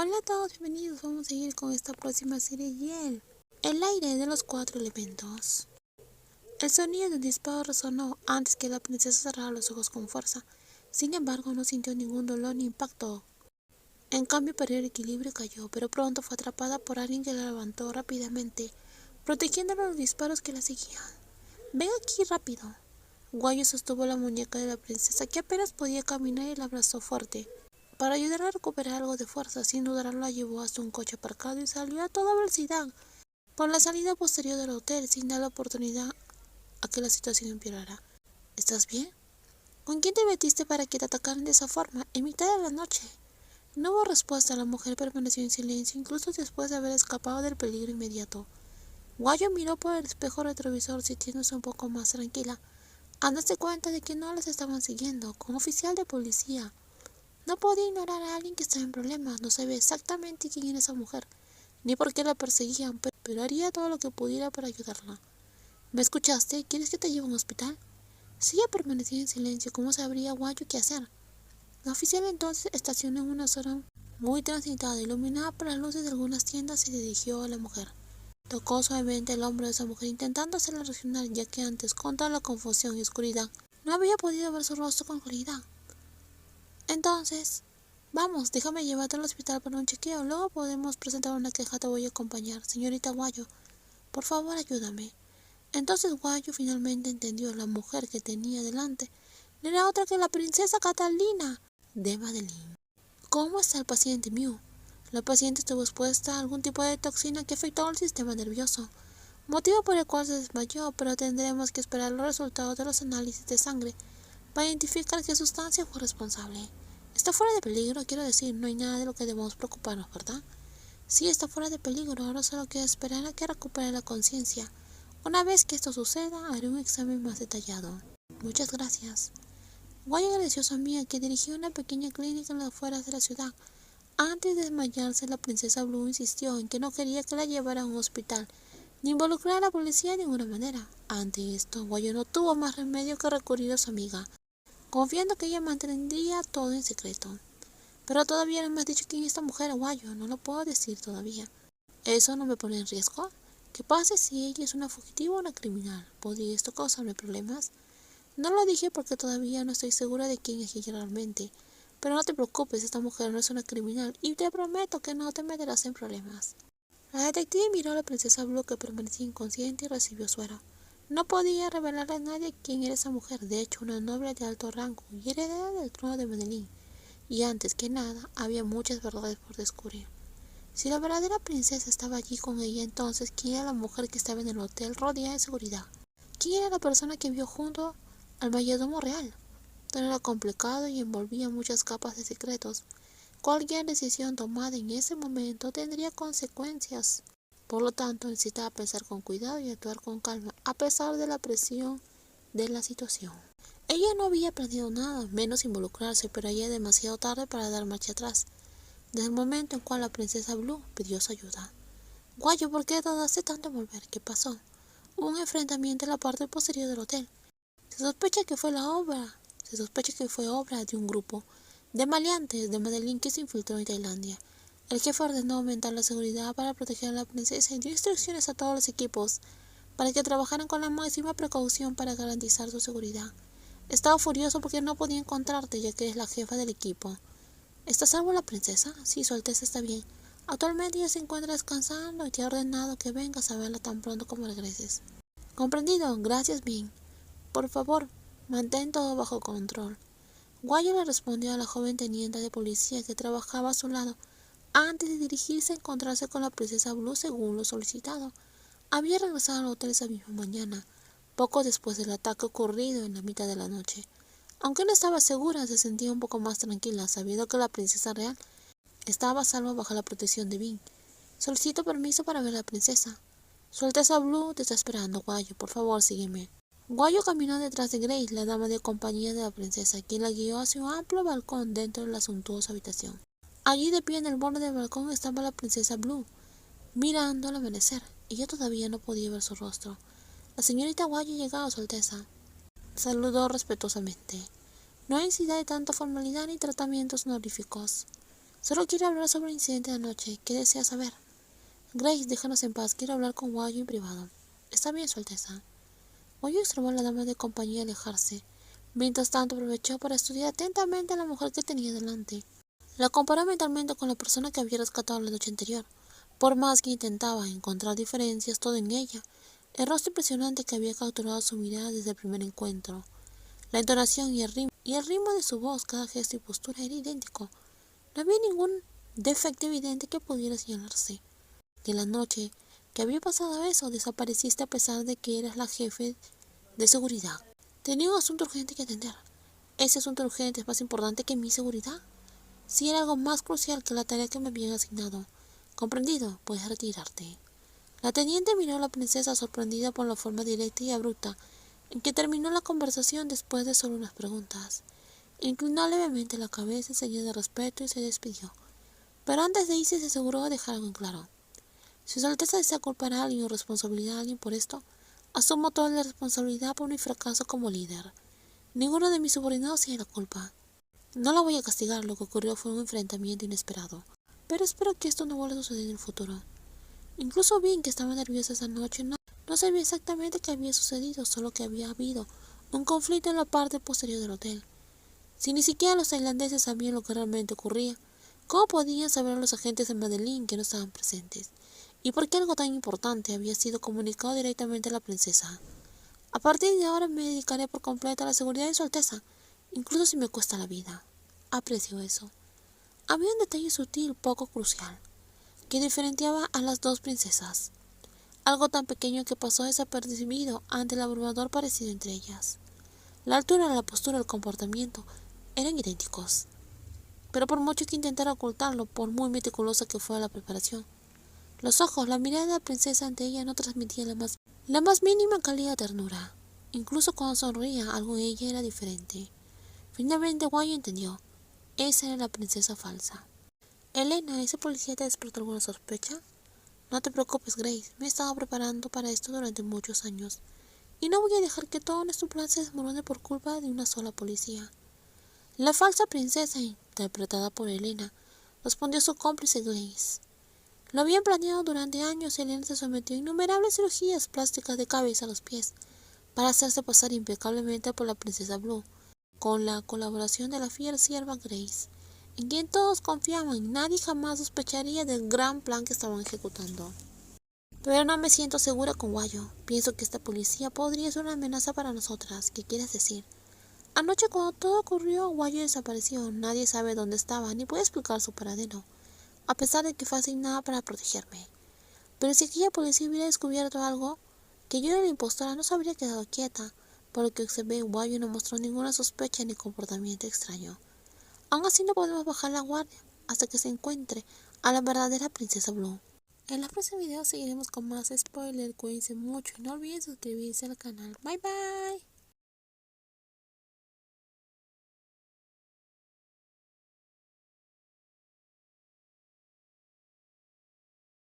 Hola a todos, bienvenidos. Vamos a seguir con esta próxima serie Yel. El aire de los 4 elementos. El sonido de un disparo resonó antes que la princesa cerrara los ojos con fuerza. Sin embargo, no sintió ningún dolor ni impacto. En cambio, perdió el equilibrio y cayó, pero pronto fue atrapada por alguien que la levantó rápidamente, protegiéndola de los disparos que la seguían. Ven aquí rápido. Guayo sostuvo la muñeca de la princesa, que apenas podía caminar, y la abrazó fuerte. Para ayudarla a recuperar algo de fuerza, sin dudar la llevó hasta un coche aparcado y salió a toda velocidad por la salida posterior del hotel, sin dar la oportunidad a que la situación empeorara. ¿Estás bien? ¿Con quién te metiste para que te atacaran de esa forma, en mitad de la noche? No hubo respuesta. La mujer permaneció en silencio, incluso después de haber escapado del peligro inmediato. Guayo miró por el espejo retrovisor, sintiéndose un poco más tranquila, al darse cuenta de que no las estaban siguiendo. Como oficial de policía, no podía ignorar a alguien que estaba en problemas. No sabía exactamente quién era esa mujer, ni por qué la perseguían, pero haría todo lo que pudiera para ayudarla. ¿Me escuchaste? ¿Quieres que te lleve a un hospital? Si ella permanecía en silencio, ¿cómo sabría Guayo qué hacer? La oficial entonces estacionó en una zona muy transitada, iluminada por las luces de algunas tiendas, y se dirigió a la mujer. Tocó suavemente el hombro de esa mujer, intentando hacerla reaccionar, ya que antes, con toda la confusión y oscuridad, no había podido ver su rostro con claridad. Entonces, vamos, déjame llevarte al hospital para un chequeo. Luego podemos presentar una queja. Te voy a acompañar. Señorita Guayo, por favor, ayúdame. Entonces Guayo finalmente entendió. La mujer que tenía delante no era otra que la princesa Catalina de Madeline. ¿Cómo está el paciente, Mew? La paciente estuvo expuesta a algún tipo de toxina que afectó al sistema nervioso, motivo por el cual se desmayó, pero tendremos que esperar los resultados de los análisis de sangre para identificar qué sustancia fue responsable. Está fuera de peligro, quiero decir, no hay nada de lo que debamos preocuparnos, ¿verdad? Sí, está fuera de peligro, ahora solo queda esperar a que recupere la conciencia. Una vez que esto suceda, haré un examen más detallado. Muchas gracias. Guay agradeció a su amiga, que dirigía una pequeña clínica en las afueras de la ciudad. Antes de desmayarse, la princesa Blue insistió en que no quería que la llevara a un hospital, ni involucrar a la policía de ninguna manera. Ante esto, Guayo no tuvo más remedio que recurrir a su amiga, confiando que ella mantendría todo en secreto. Pero todavía no me has dicho quién es esta mujer, Guayo. No lo puedo decir todavía. ¿Eso no me pone en riesgo? ¿Qué pasa si ella es una fugitiva o una criminal? ¿Podría esto causarme problemas? No lo dije porque todavía no estoy segura de quién es ella realmente. Pero no te preocupes, esta mujer no es una criminal y te prometo que no te meterás en problemas. La detective miró a la princesa Blue, que permanecía inconsciente, y recibió suero. No podía revelarle a nadie quién era esa mujer. De hecho, una noble de alto rango y heredera del trono de Madeline. Y antes que nada, había muchas verdades por descubrir. Si la verdadera princesa estaba allí con ella, entonces ¿quién era la mujer que estaba en el hotel rodeada de seguridad? ¿Quién era la persona que vio junto al mayordomo real? Todo era complicado y envolvía muchas capas de secretos. Cualquier decisión tomada en ese momento tendría consecuencias. Por lo tanto, necesitaba pensar con cuidado y actuar con calma, a pesar de la presión de la situación. Ella no había planeado nada, menos involucrarse, pero ya era demasiado tarde para dar marcha atrás, desde el momento en cual la princesa Blue pidió su ayuda. Guayo, ¿por qué tardaste tanto en volver? ¿Qué pasó? Hubo un enfrentamiento en la parte posterior del hotel. Se sospecha que fue obra de un grupo de maleantes de Madeline que se infiltró en Tailandia. El jefe ordenó aumentar la seguridad para proteger a la princesa y dio instrucciones a todos los equipos para que trabajaran con la máxima precaución para garantizar su seguridad. Estaba furioso porque no podía encontrarte, ya que eres la jefa del equipo. ¿Está a salvo la princesa? Sí, su alteza está bien. Actualmente ella se encuentra descansando y te ha ordenado que vengas a verla tan pronto como regreses. Comprendido, gracias, bien. Por favor, mantén todo bajo control. Guayo le respondió a la joven teniente de policía que trabajaba a su lado, antes de dirigirse a encontrarse con la princesa Blue según lo solicitado. Había regresado al hotel esa misma mañana, poco después del ataque ocurrido en la mitad de la noche. Aunque no estaba segura, se sentía un poco más tranquila, sabiendo que la princesa real estaba a salvo bajo la protección de Bing. Solicito permiso para ver a la princesa. Su Alteza Blue te está esperando, Guayo. Por favor, sígueme. Guayo caminó detrás de Grace, la dama de compañía de la princesa, quien la guió hacia un amplio balcón dentro de la suntuosa habitación. Allí, de pie en el borde del balcón, estaba la princesa Blue, mirando al amanecer. Ella todavía no podía ver su rostro. La señorita Guayo ha llegado, Su Alteza. Saludó respetuosamente. No hay necesidad de tanta formalidad ni tratamientos honoríficos. Solo quiero hablar sobre el incidente de anoche. ¿Qué desea saber? Grace, déjanos en paz. Quiero hablar con Guayo en privado. Está bien, Su Alteza. Guayo observó a la dama de compañía alejarse. Mientras tanto, aprovechó para estudiar atentamente a la mujer que tenía delante. La comparó mentalmente con la persona que había rescatado la noche anterior. Por más que intentaba encontrar diferencias, todo en ella. El rostro impresionante que había capturado su mirada desde el primer encuentro. La entonación y el ritmo de su voz, cada gesto y postura era idéntico. No había ningún defecto evidente que pudiera señalarse. De la noche que había pasado eso, desapareciste a pesar de que eras la jefe de seguridad. Tenía un asunto urgente que atender. ¿Ese asunto urgente es más importante que mi seguridad? Si era algo más crucial que la tarea que me habían asignado. Comprendido, puedes retirarte. La teniente miró a la princesa sorprendida por la forma directa y abrupta en que terminó la conversación después de solo unas preguntas. Inclinó levemente la cabeza en señal de respeto y se despidió. Pero antes de irse se aseguró de dejar algo en claro. Si Su Alteza desea culpar a alguien o responsabilidad a alguien por esto, asumo toda la responsabilidad por mi fracaso como líder. Ninguno de mis subordinados tiene la culpa. No la voy a castigar, lo que ocurrió fue un enfrentamiento inesperado. Pero espero que esto no vuelva a suceder en el futuro. Incluso bien que estaba nerviosa esa noche, no sabía exactamente qué había sucedido, solo que había habido un conflicto en la parte posterior del hotel. Si ni siquiera los tailandeses sabían lo que realmente ocurría, ¿cómo podían saber los agentes de Madeline que no estaban presentes? ¿Y por qué algo tan importante había sido comunicado directamente a la princesa? A partir de ahora me dedicaré por completo a la seguridad de Su Alteza, incluso si me cuesta la vida. Aprecio eso. Había un detalle sutil, poco crucial, que diferenciaba a las dos princesas. Algo tan pequeño que pasó desapercibido ante el abrumador parecido entre ellas. La altura, la postura, el comportamiento eran idénticos. Pero por mucho que intentara ocultarlo, por muy meticulosa que fuera la preparación, los ojos, la mirada de la princesa ante ella no transmitían la más mínima calidad de ternura. Incluso cuando sonreía, algo en ella era diferente. Finalmente Guayo entendió. Esa era la princesa falsa. Elena, ¿ese policía te despertó alguna sospecha? No te preocupes, Grace. Me he estado preparando para esto durante muchos años. Y no voy a dejar que todo nuestro plan se desmorone por culpa de una sola policía. La falsa princesa, interpretada por Elena, respondió a su cómplice Grace. Lo habían planeado durante años y Elena se sometió a innumerables cirugías plásticas de cabeza a los pies para hacerse pasar impecablemente por la princesa Blue, con la colaboración de la fiel sierva Grace, en quien todos confiaban. Nadie jamás sospecharía del gran plan que estaban ejecutando. Pero no me siento segura con Guayo. Pienso que esta policía podría ser una amenaza para nosotras. ¿Qué quieres decir? Anoche cuando todo ocurrió, Guayo desapareció. Nadie sabe dónde estaba, ni puede explicar su paradero, a pesar de que fue asignada para protegerme. Pero si aquella policía hubiera descubierto algo, que yo era la impostora, no se habría quedado quieta. Por lo que observé, Guayo no mostró ninguna sospecha ni comportamiento extraño. Aún así no podemos bajar la guardia hasta que se encuentre a la verdadera princesa Blue. En el próximo video seguiremos con más spoilers. Cuídense mucho y no olviden suscribirse al canal. Bye bye.